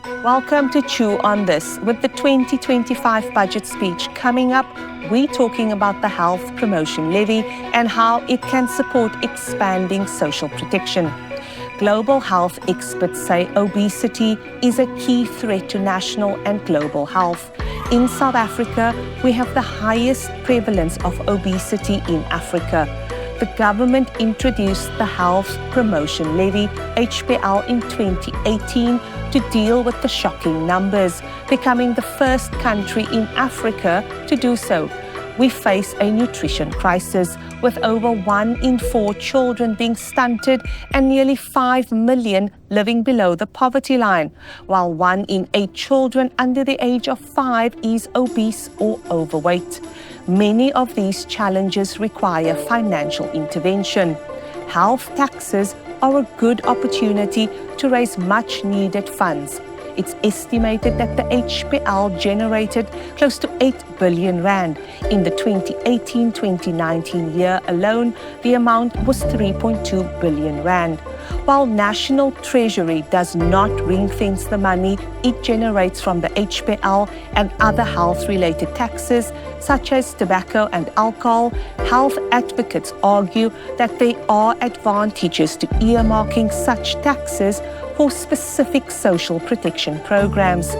Welcome to Chew on This. With the 2025 budget speech coming up, we're talking about the Health Promotion Levy and how it can support expanding social protection. Global health experts say obesity is a key threat to national and global health. In South Africa, we have the highest prevalence of obesity in Africa. The government introduced the Health Promotion Levy, HPL, in 2018 to deal with the shocking numbers, becoming the first country in Africa to do so. We face a nutrition crisis, with over 1 in 4 children being stunted and nearly 5 million living below the poverty line, while 1 in 8 children under the age of 5 is obese or overweight. Many of these challenges require financial intervention. Health taxes are a good opportunity to raise much-needed funds. It's estimated that the HPL generated close to 8 billion rand. In the 2018-2019 year alone, the amount was 3.2 billion rand. While National Treasury does not ring-fence the money it generates from the HPL and other health-related taxes, such as tobacco and alcohol, health advocates argue that there are advantages to earmarking such taxes for specific social protection programs.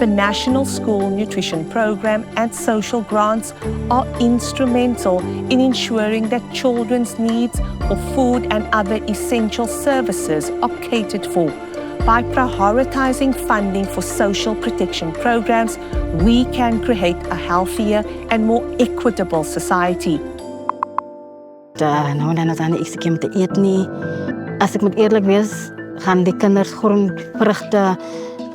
The National School Nutrition Program and social grants are instrumental in ensuring that children's needs for food and other essential services are catered for. By prioritizing funding for social protection programs, we can create a healthier and more equitable society. Nou dan aan ik zie met de eet nie. As ek moet eerlik wees, gaan die kinders groenvrugte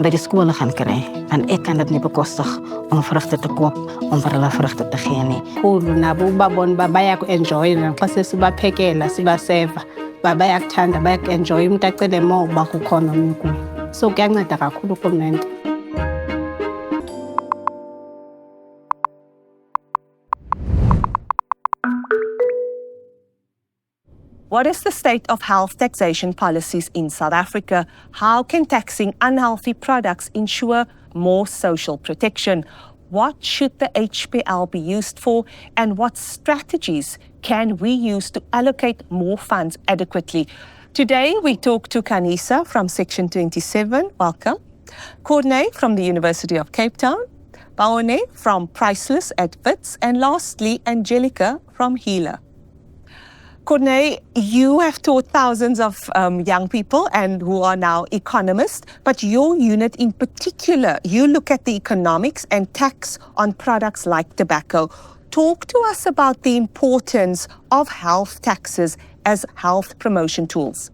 by die skole gaan kry. Want ek kan dit nie bekostig om vrugte te koop om vir hulle vrugte te gee nie. Khulu nabo babona bayaku-enjoy naxa sesibaphekela sibaseva. Bayakuthanda bayaku-enjoy umuntu acele more uba kukhona umntu. So kuyanceda kakhulu urhulumente. What is the state of health taxation policies in South Africa? How can taxing unhealthy products ensure more social protection? What should the HPL be used for? And what strategies can we use to allocate more funds adequately? Today, we talk to Kanisa from Section 27. Welcome. Courtney from the University of Cape Town. Baone from Priceless at Wits. And lastly, Angelica from Healer. Courtney, you have taught thousands of young people and who are now economists, but your unit in particular, you look at the economics and tax on products like tobacco. Talk to us about the importance of health taxes as health promotion tools.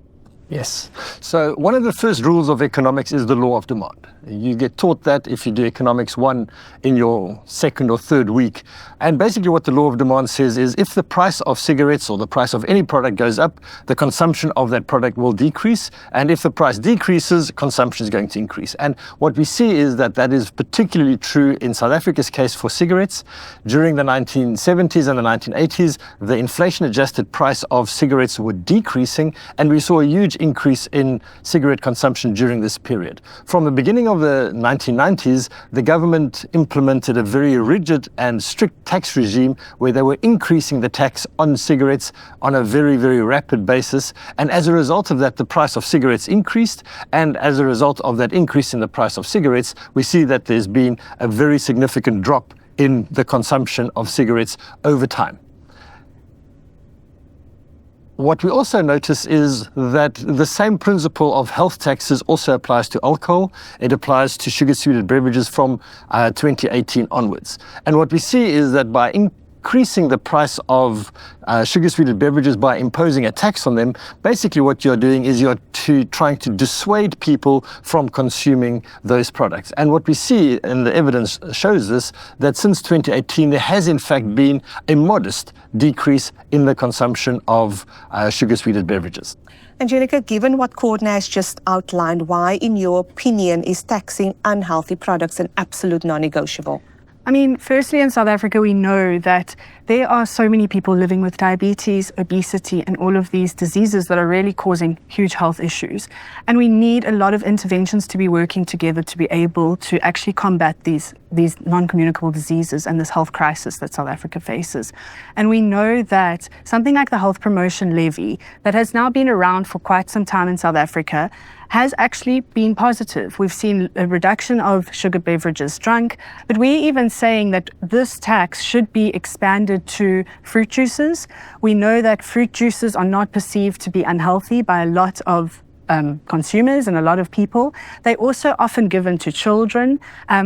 Yes. So one of the first rules of economics is the law of demand. You get taught that if you do economics 1 in your second or third week. And basically what the law of demand says is if the price of cigarettes or the price of any product goes up, the consumption of that product will decrease. And if the price decreases, consumption is going to increase. And what we see is that that is particularly true in South Africa's case for cigarettes. During the 1970s and the 1980s, the inflation-adjusted price of cigarettes were decreasing, and we saw a huge increase in cigarette consumption during this period. From the beginning of the 1990s, the government implemented a very rigid and strict tax regime where they were increasing the tax on cigarettes on a very, very rapid basis. And as a result of that, the price of cigarettes increased. And as a result of that increase in the price of cigarettes, we see that there's been a very significant drop in the consumption of cigarettes over time. What we also notice is that the same principle of health taxes also applies to alcohol. It applies to sugar-sweetened beverages from 2018 onwards. And what we see is that by increasing the price of sugar-sweetened beverages by imposing a tax on them, basically what you're doing is you're trying to dissuade people from consuming those products. And what we see, and the evidence shows this, that since 2018 there has in fact been a modest decrease in the consumption of sugar-sweetened beverages. Angelica, given what Courtney has just outlined, why, in your opinion, is taxing unhealthy products an absolute non-negotiable? I mean, firstly, in South Africa, we know that there are so many people living with diabetes, obesity, and all of these diseases that are really causing huge health issues. And we need a lot of interventions to be working together to be able to actually combat these non-communicable diseases and this health crisis that South Africa faces. And we know that something like the Health Promotion Levy, that has now been around for quite some time in South Africa, has actually been positive. We've seen a reduction of sugar beverages drunk, but we're even saying that this tax should be expanded to fruit juices. We know that fruit juices are not perceived to be unhealthy by a lot of consumers and a lot of people. They're also often given to children.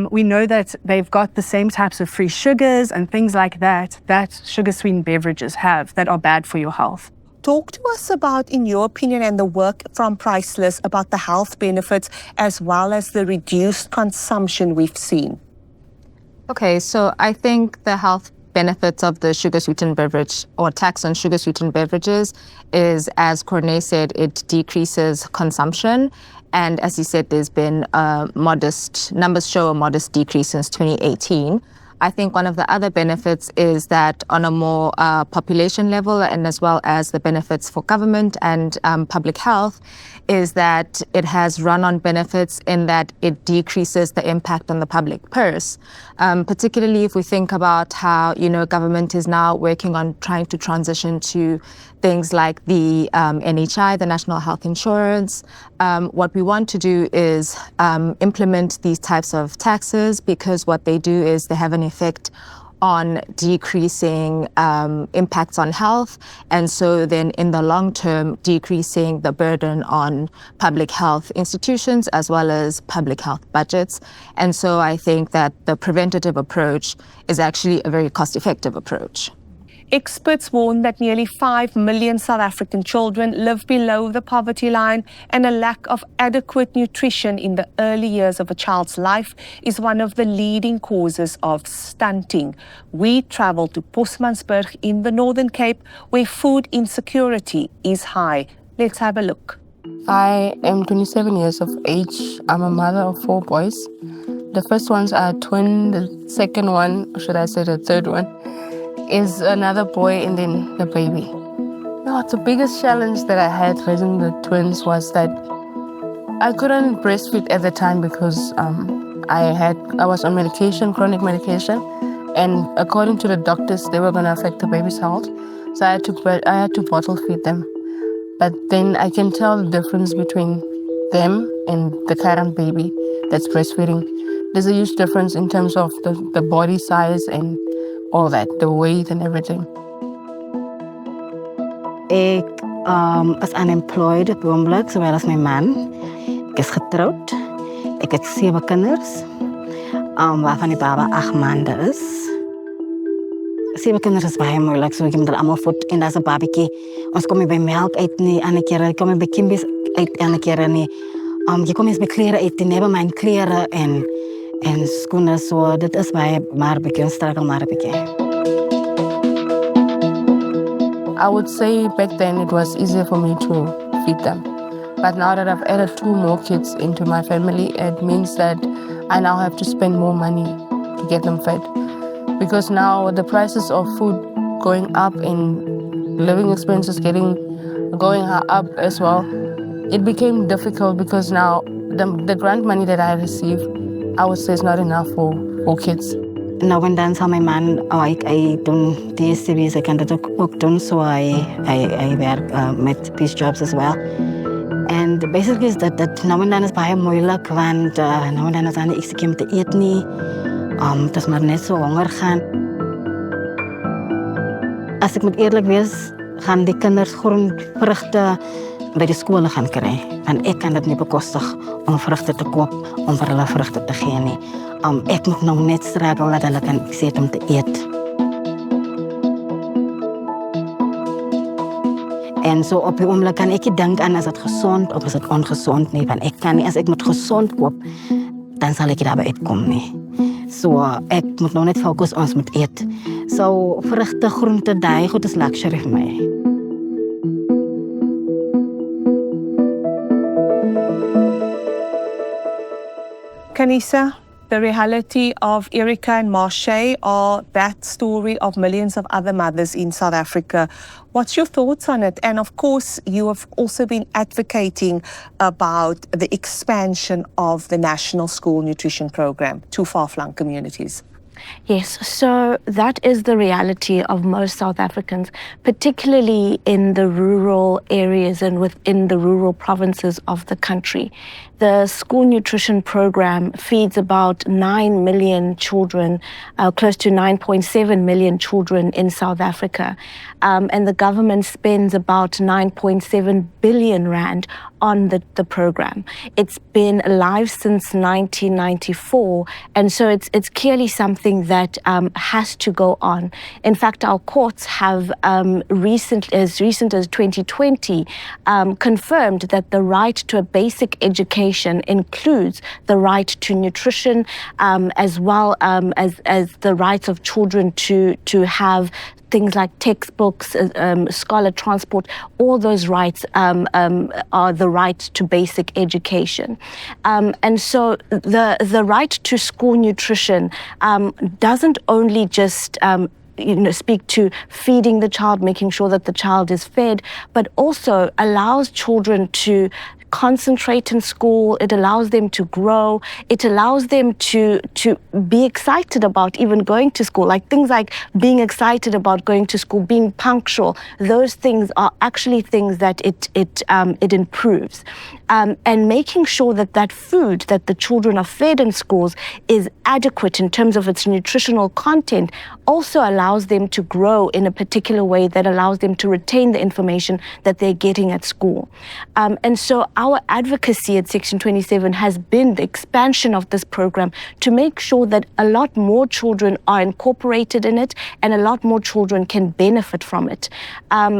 We know that they've got the same types of free sugars and things like that sugar-sweetened beverages have that are bad for your health. Talk to us about, in your opinion, and the work from Priceless about the health benefits as well as the reduced consumption we've seen. Okay, so I think the health benefits of the sugar-sweetened beverage or tax on sugar-sweetened beverages is, as Corné said, it decreases consumption. And as he said, there's been numbers show a modest decrease since 2018. I think one of the other benefits is that on a more population level, and as well as the benefits for government and public health, is that it has run-on benefits in that it decreases the impact on the public purse. Particularly if we think about how, government is now working on trying to transition to things like the NHI, the National Health Insurance. What we want to do is implement these types of taxes, because what they do is they have an effect on decreasing impacts on health, and so then in the long term decreasing the burden on public health institutions as well as public health budgets. And so I think that the preventative approach is actually a very cost-effective approach. Experts warn that nearly 5 million South African children live below the poverty line, and a lack of adequate nutrition in the early years of a child's life is one of the leading causes of stunting. We travel to Postmansberg in the Northern Cape, where food insecurity is high. Let's have a look. I am 27 years of age. I'm a mother of 4 boys. The first ones are twin. The second one, or should I say the third one, is another boy, and then the baby. No, the biggest challenge that I had raising the twins was that I couldn't breastfeed at the time because I was on medication, chronic medication, and according to the doctors, they were going to affect the baby's health. So I had to bottle feed them. But then I can tell the difference between them and the current baby that's breastfeeding. There's a huge difference in terms of the body size and all that, the weight and everything. Ek is unemployed op die oomblik, sowel as my man. Ek is getrouwd. Ek het 7 kinders, waarvan die baba 8 maande is. 7 kinders is baie moeilik, so ek moet hulle almal voed. En daar's 'n babietjie. Ons kom nie by melk uit nie, ander kere kom nie by kimbies uit, ander kere nie. Jy kom eens by klere uit, die never mind klere en skoene, so dit is baie maar 'n bietjie 'n struggle, maar 'n bietjie. I would say back then it was easier for me to feed them. But now that I've added 2 more kids into my family, it means that I now have to spend more money to get them fed. Because now the prices of food going up and living expenses going up as well, it became difficult because now the grant money that I receive, I would say, is not enough for kids. Nou en dan sal my man, hy doen DSTV's, hy kan dit ook doen, so hy werk met these jobs as well. And basically is dat nou en dan is baie moeilik, want nou en dan is daar nie iets om te eet nie. Het is maar net so honger gaan. As ek moet eerlik wees, gaan die kinders groenvrugte by die skole gaan kry. Want ek kan dit nie bekostig om vrugte te koop, om vir hulle vrugte te gee nie. Ek moet nou net struggle dat hulle kan sê om te eet. En so op die oomblik kan ek nie dink aan as dit gesond of as dit ongezond nie. Want ek kan nie, as ek moet gezond koop, dan sal ek nie daarby uitkom nie. So ek moet nou net fokus, ons moet eet. So vrugte, groente, daai goed is luxury vir my. Kanisa, The reality of Erica and Marche are that story of millions of other mothers in South Africa. What's your thoughts on it? And of course, you have also been advocating about the expansion of the National School Nutrition Program to far-flung communities. Yes, so that is the reality of most South Africans, particularly in the rural areas and within the rural provinces of the country. The school nutrition program feeds about 9 million children, close to 9.7 million children in South Africa. And the government spends about 9.7 billion rand on the program. It's been alive since 1994, and so it's clearly something that has to go on. In fact, our courts have as recent as 2020 confirmed that the right to a basic education includes the right to nutrition, as well as the rights of children to have things like textbooks, scholar transport. All those rights are the right to basic education. And so the right to school nutrition doesn't only just speak to feeding the child, making sure that the child is fed, but also allows children to concentrate in school. It allows them to grow. It allows them to be excited about even going to school, like things like being excited about going to school, being punctual. Those things are actually things that it improves. And making sure that that food that the children are fed in schools is adequate in terms of its nutritional content also allows them to grow in a particular way that allows them to retain the information that they're getting at school. And so our advocacy at Section 27 has been the expansion of this program to make sure that a lot more children are incorporated in it and a lot more children can benefit from it.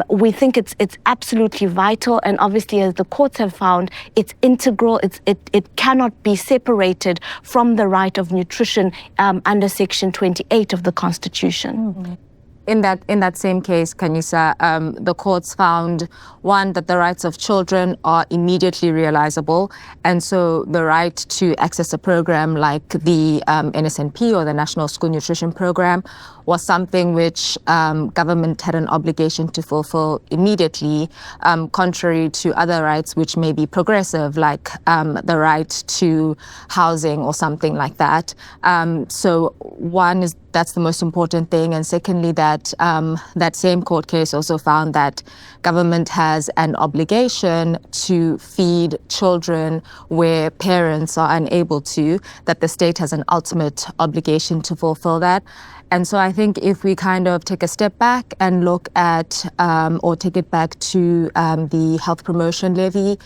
We think it's absolutely vital, and obviously, as the courts have found, it's integral. It cannot be separated from the right of nutrition under Section 28 of the Constitution. Mm-hmm. In that same case, Kanisa, the courts found, one, that the rights of children are immediately realizable, and so the right to access a program like the NSNP or the National School Nutrition Program was something which government had an obligation to fulfill immediately, contrary to other rights which may be progressive, like the right to housing or something like that. So one is that's the most important thing, and secondly, that that same court case also found that government has an obligation to feed children where parents are unable to, that the state has an ultimate obligation to fulfill that. And so I think if we kind of take a step back and look at, or take it back to the Health Promotion Levy,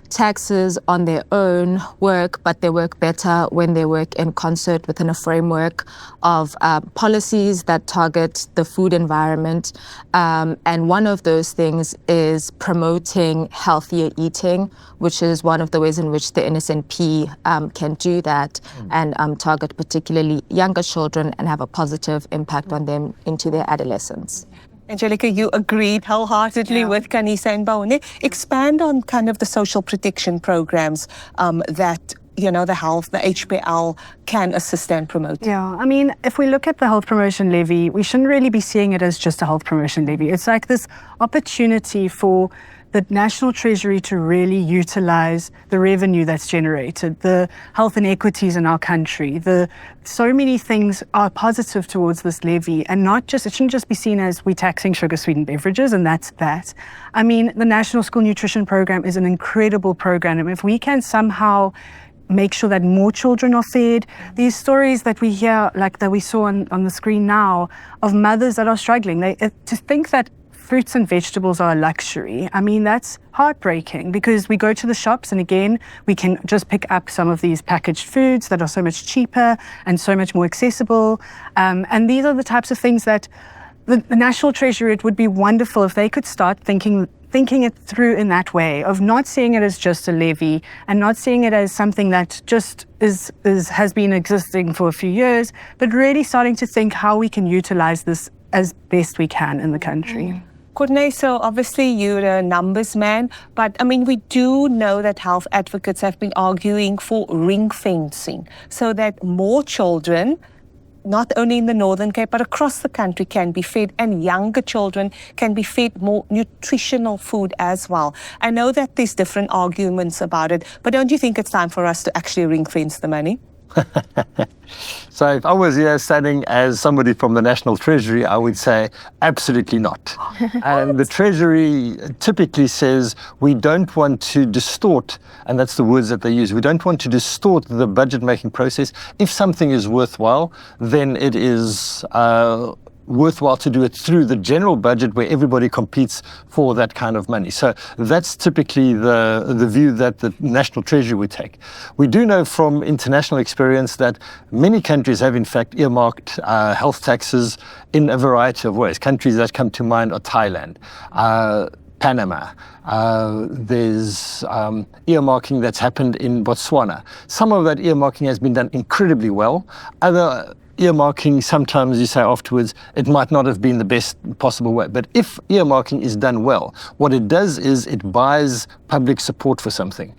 taxes on their own work, but they work better when they work in concert within a framework of policies that target the food environment. And one of those things is promoting healthier eating, which is one of the ways in which the NSNP can do that and target particularly younger children and have a positive impact on them into their adolescence. Angelica, you agreed wholeheartedly with Kanisa and Baone. Expand on kind of the social protection programs that the health, the HPL can assist and promote. Yeah, I mean, if we look at the Health Promotion Levy, we shouldn't really be seeing it as just a Health Promotion Levy. It's like this opportunity for the National Treasury to really utilize the revenue that's generated, the health inequities in our country. So many things are positive towards this levy, and it shouldn't just be seen as we taxing sugar-sweetened beverages, and that's that. I mean, the National School Nutrition Program is an incredible program, and if we can somehow make sure that more children are fed. These stories that we hear, like that we saw on the screen now, of mothers that are struggling, to think that fruits and vegetables are a luxury, I mean, that's heartbreaking, because we go to the shops and again, we can just pick up some of these packaged foods that are so much cheaper and so much more accessible. And these are the types of things that the National Treasury, it would be wonderful if they could start thinking it through in that way, of not seeing it as just a levy and not seeing it as something that just has been existing for a few years, but really starting to think how we can utilize this as best we can in the country. Courtney, so obviously you're a numbers man, but I mean, we do know that health advocates have been arguing for ring fencing so that more children, not only in the Northern Cape, but across the country, can be fed, and younger children can be fed more nutritional food as well. I know that there's different arguments about it, but don't you think it's time for us to actually ring fence the money? So if I was here standing as somebody from the National Treasury, I would say absolutely not. And the Treasury typically says we don't want to distort, and that's the words that they use, we don't want to distort the budget-making process. If something is worthwhile, then it is worthwhile to do it through the general budget where everybody competes for that kind of money. So that's typically the view that the National Treasury would take. We do know from international experience that many countries have in fact earmarked health taxes in a variety of ways. Countries that come to mind are Thailand, Panama. There's earmarking that's happened in Botswana. Some of that earmarking has been done incredibly well. Other earmarking, sometimes you say afterwards, it might not have been the best possible way. But if earmarking is done well, what it does is it buys public support for something.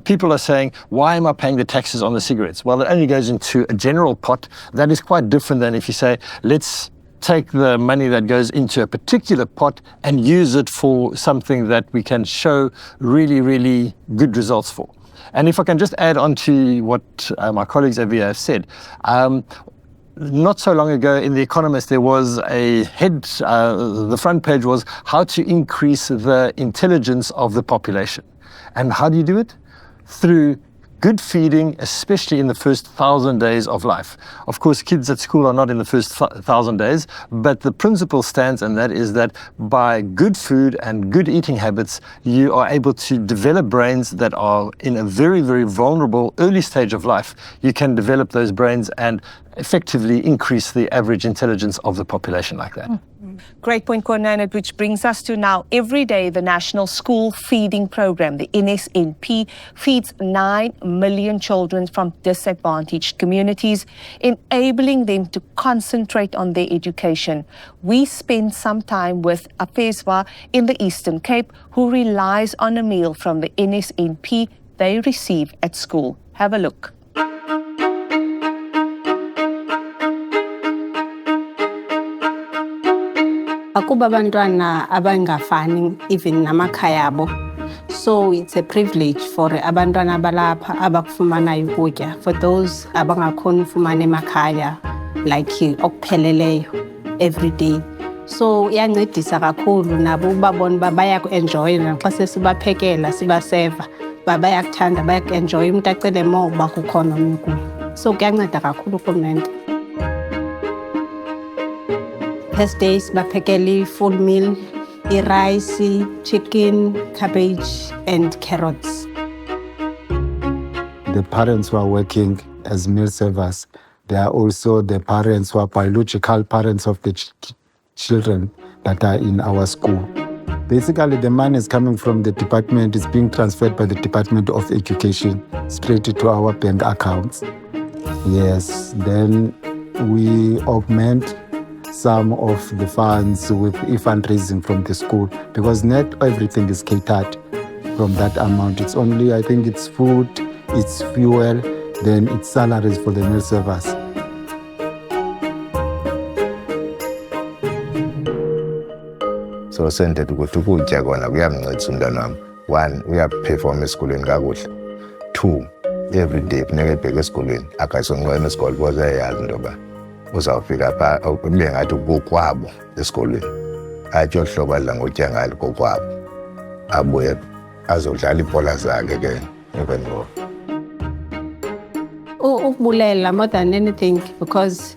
People are saying, why am I paying the taxes on the cigarettes? Well, it only goes into a general pot. That is quite different than if you say, let's take the money that goes into a particular pot and use it for something that we can show really, really good results for. And if I can just add on to what my colleagues over here have said, not so long ago in The Economist, there was a the front page was how to increase the intelligence of the population. And how do you do it? Through good feeding, especially in the first 1,000 days of life. Of course, kids at school are not in the first 1,000 days, but the principle stands, and that is that by good food and good eating habits, you are able to develop brains that are in a very, very vulnerable early stage of life. You can develop those brains and effectively increase the average intelligence of the population like that. Great point, Cornette, which brings us to now. Every day, the National School Feeding Program, the NSNP, feeds 9 million children from disadvantaged communities, enabling them to concentrate on their education. We spend some time with Apeswa in the Eastern Cape, who relies on a meal from the NSNP they receive at school. Have a look. Akuba abantwana abangafani even namakhaya abo. So it's a privilege for abantwana abalapha abakufumana ukutya. For those abangakhona ufumana emakhaya like okupheleleyo every day. So iyancedisa kakhulu nabo ubabona uba bayaku-enjoy naxa sesibaphekela sibaseva. Bayakuthanda, bayaku-enjoy umuntu acele more uba kukhona omnye ukutya. So kuyanceda kakhulu urhulumente. First days, baphekeli full meal, rice, chicken, cabbage, and carrots. The parents who are working as meal servers, they are also the parents who are biological parents of the children that are in our school. Basically, the money is coming from the department, is being transferred by the Department of Education straight to our bank accounts. Yes, then we augment some of the funds with fundraising from the school, because not everything is catered from that amount. It's only, I think it's food, it's fuel, then it's salaries for the meal servers. So sente ukuthi ukutya kona kuyamncedisa umntwana wami. 1, uyaperform esikolweni kakuhle. 2, every day funeka ebheke esikolweni akayisonqena esikolo because ayayazi into yoba uzawufika phaa kube ngathi kokwabo esikolweni. Athi olu hlobo adla ngotya ngalo kokwabo. Abuye azodlala ibhola zakhe ke even more. Ukubulela more than anything, because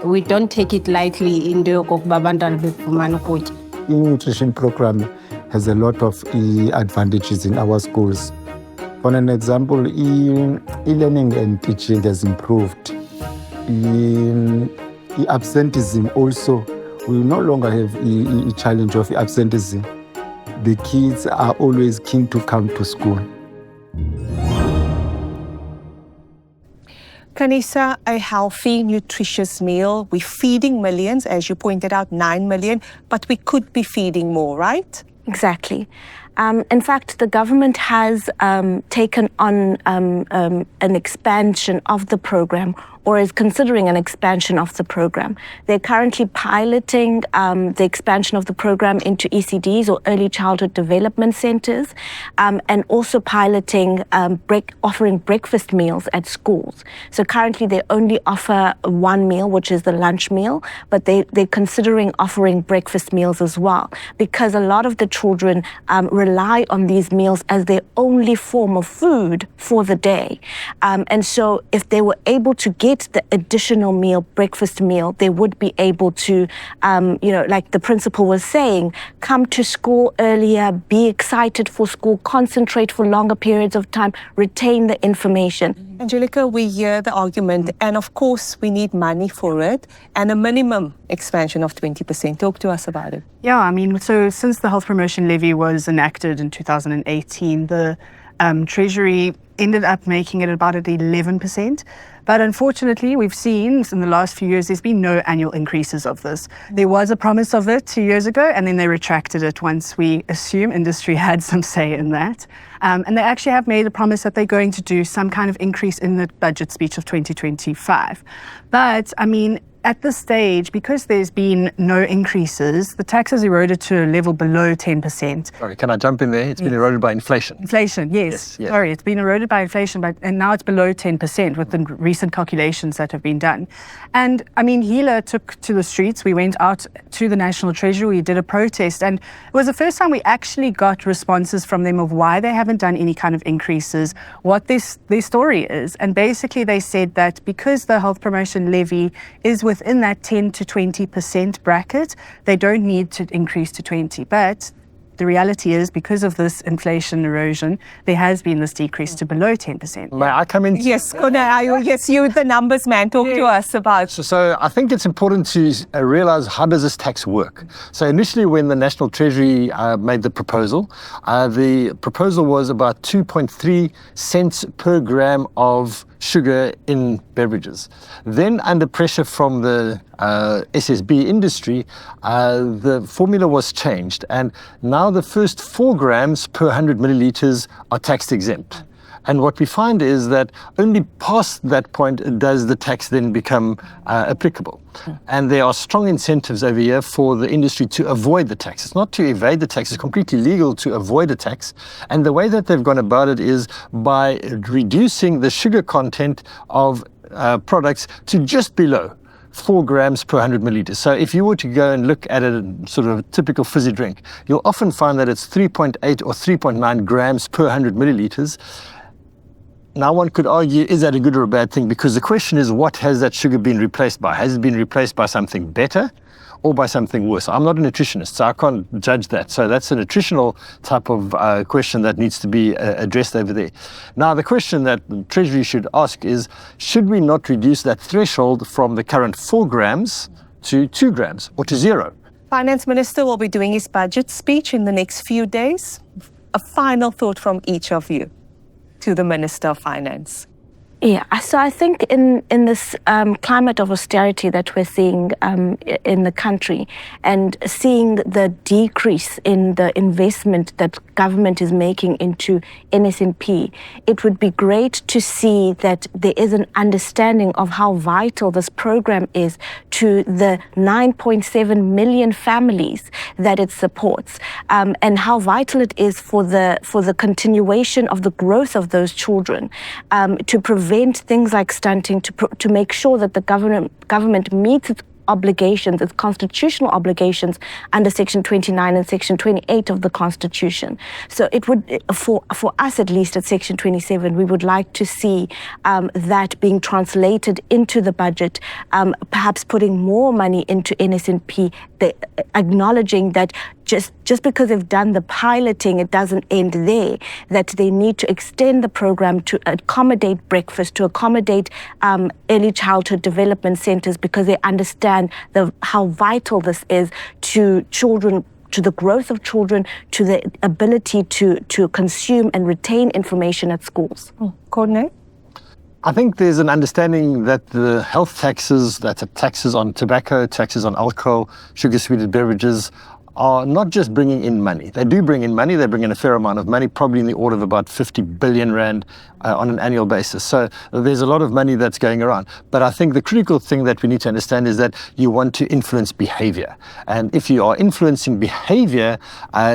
we don't take it lightly into yokokuba abantwana befumana ukutya. The nutrition program has a lot of advantages in our schools. For an example, e-learning and teaching has improved. Absenteeism also, we no longer have a challenge of absenteeism. The kids are always keen to come to school. Kanisa, a healthy, nutritious meal. We're feeding millions, as you pointed out, 9 million, but we could be feeding more, right? Exactly. In fact, the government has taken on an expansion of the program, or is considering an expansion of the program. They're currently piloting the expansion of the program into ECDs, or early childhood development centers, and also piloting offering breakfast meals at schools. So currently they only offer one meal, which is the lunch meal, but they're considering offering breakfast meals as well, because a lot of the children rely on these meals as their only form of food for the day. And so if they were able to get the additional meal, breakfast meal, they would be able to, like the principal was saying, come to school earlier, be excited for school, concentrate for longer periods of time, retain the information. Angelica, we hear the argument, and of course we need money for it, and a minimum expansion of 20%. Talk to us about it. Yeah, I mean, so since the Health Promotion Levy was enacted in 2018, the Treasury ended up making it about at 11%. But unfortunately, we've seen in the last few years, there's been no annual increases of this. There was a promise of it 2 years ago, and then they retracted it once we assume industry had some say in that. And they actually have made a promise that they're going to do some kind of increase in the budget speech of 2025. But, I mean, at this stage, because there's been no increases, the tax has eroded to a level below 10%. Sorry, can I jump in there? It's been eroded by inflation. Inflation, yes. Sorry, it's been eroded by inflation, and now it's below 10% with the recent calculations that have been done. And I mean, HELA took to the streets. We went out to the National Treasury, we did a protest, and it was the first time we actually got responses from them of why they haven't done any kind of increases, what their story is. And basically they said that because the Health Promotion Levy is within that 10 to 20% bracket, they don't need to increase to 20. But the reality is, because of this inflation erosion, there has been this decrease to below 10%. May I come in? Yes, yes, you, the numbers man, talk to us about. So I think it's important to realize, how does this tax work? So initially, when the National Treasury made the proposal was about 2.3 cents per gram of sugar in beverages. Then, under pressure from the SSB industry, the formula was changed, and now the first 4 grams per 100 milliliters are tax exempt. And what we find is that only past that point does the tax then become applicable. And there are strong incentives over here for the industry to avoid the tax. It's not to evade the tax, it's completely legal to avoid a tax. And the way that they've gone about it is by reducing the sugar content of products to just below 4 grams per 100 milliliters. So if you were to go and look at a sort of typical fizzy drink, you'll often find that it's 3.8 or 3.9 grams per 100 milliliters. Now one could argue, is that a good or a bad thing? Because the question is, what has that sugar been replaced by? Has it been replaced by something better or by something worse? I'm not a nutritionist, so I can't judge that. So that's a nutritional type of question that needs to be addressed over there. Now, the question that the Treasury should ask is, should we not reduce that threshold from the current 4 grams to 2 grams or to 0? Finance Minister will be doing his budget speech in the next few days. A final thought from each of you to the Minister of Finance. Yeah, so I think in this climate of austerity that we're seeing in the country, and seeing the decrease in the investment that government is making into NSNP, it would be great to see that there is an understanding of how vital this program is to the 9.7 million families that it supports, and how vital it is for the continuation of the growth of those children, to prevent things like stunting, to make sure that the government meets its obligations, its constitutional obligations under Section 29 and Section 28 of the Constitution. So it would, for us at least at Section 27, we would like to see that being translated into the budget, perhaps putting more money into NSNP, acknowledging that just because they've done the piloting, it doesn't end there, that they need to extend the program to accommodate breakfast, to accommodate early childhood development centers, because they understand how vital this is to children, to the growth of children, to the ability to consume and retain information at schools. Coordinate? I think there's an understanding that the health taxes, that's taxes on tobacco, taxes on alcohol, sugar-sweetened beverages, are not just bringing in money. They do bring in money. They bring in a fair amount of money, probably in the order of about 50 billion rand on an annual basis. So there's a lot of money that's going around. But I think the critical thing that we need to understand is that you want to influence behavior. And if you are influencing behavior,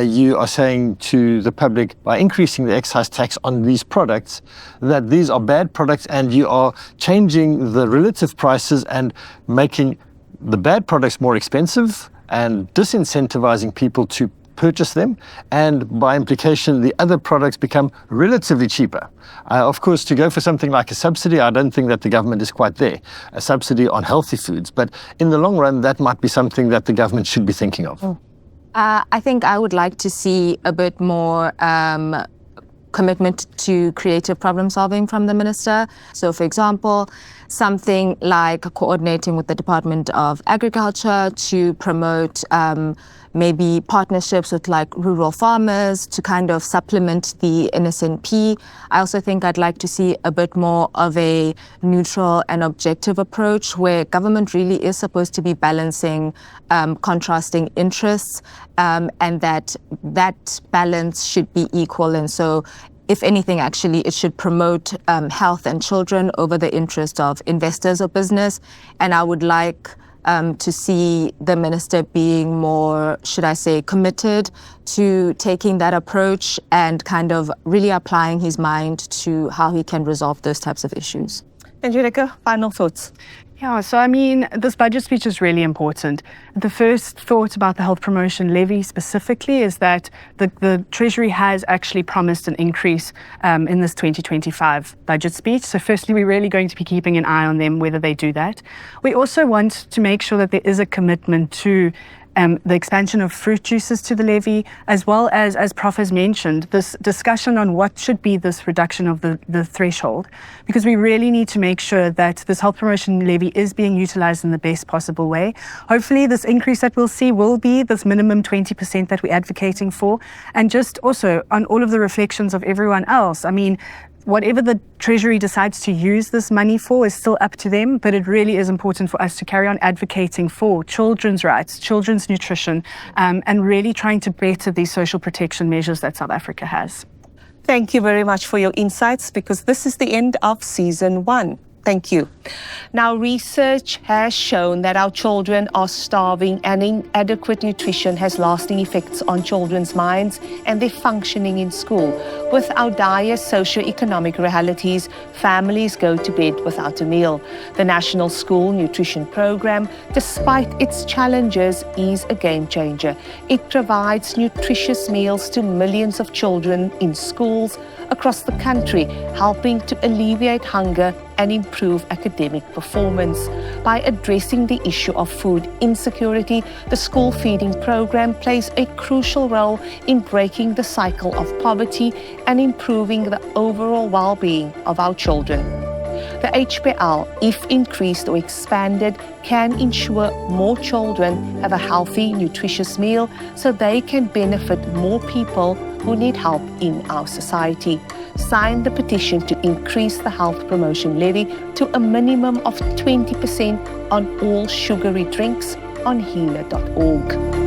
you are saying to the public, by increasing the excise tax on these products, that these are bad products, and you are changing the relative prices and making the bad products more expensive and disincentivizing people to purchase them, and by implication the other products become relatively cheaper. Of course, to go for something like a subsidy, I don't think that the government is quite there, a subsidy on healthy foods, but in the long run that might be something that the government should be thinking of. I think I would like to see a bit more commitment to creative problem solving from the minister. So for example, something like coordinating with the Department of Agriculture to promote maybe partnerships with like rural farmers to kind of supplement the NSNP. I also think I'd like to see a bit more of a neutral and objective approach where government really is supposed to be balancing contrasting interests, and that balance should be equal. And so if anything, actually, it should promote health and children over the interest of investors or business. And I would like to see the minister being more, should I say, committed to taking that approach and kind of really applying his mind to how he can resolve those types of issues. Angelica, final thoughts? Yeah, so I mean, this budget speech is really important. The first thought about the Health Promotion Levy specifically is that the Treasury has actually promised an increase in this 2025 budget speech. So firstly, we're really going to be keeping an eye on them, whether they do that. We also want to make sure that there is a commitment to the expansion of fruit juices to the levy, as well as Prof has mentioned, this discussion on what should be this reduction of the threshold, because we really need to make sure that this health promotion levy is being utilized in the best possible way. Hopefully this increase that we'll see will be this minimum 20% that we're advocating for, and just also on all of the reflections of everyone else. I mean, whatever the Treasury decides to use this money for is still up to them, but it really is important for us to carry on advocating for children's rights, children's nutrition, and really trying to better these social protection measures that South Africa has. Thank you very much for your insights, because this is the end of season 1. Thank you. Now, research has shown that our children are starving, and inadequate nutrition has lasting effects on children's minds and their functioning in school. With our dire socio-economic realities, families go to bed without a meal. The National School Nutrition Program, despite its challenges, is a game changer. It provides nutritious meals to millions of children in schools across the country, helping to alleviate hunger and improve academic performance. By addressing the issue of food insecurity, the school feeding program plays a crucial role in breaking the cycle of poverty and improving the overall well-being of our children. The HPL, if increased or expanded, can ensure more children have a healthy, nutritious meal so they can benefit more people who need help in our society. Sign the petition to increase the health promotion levy to a minimum of 20% on all sugary drinks on healer.org.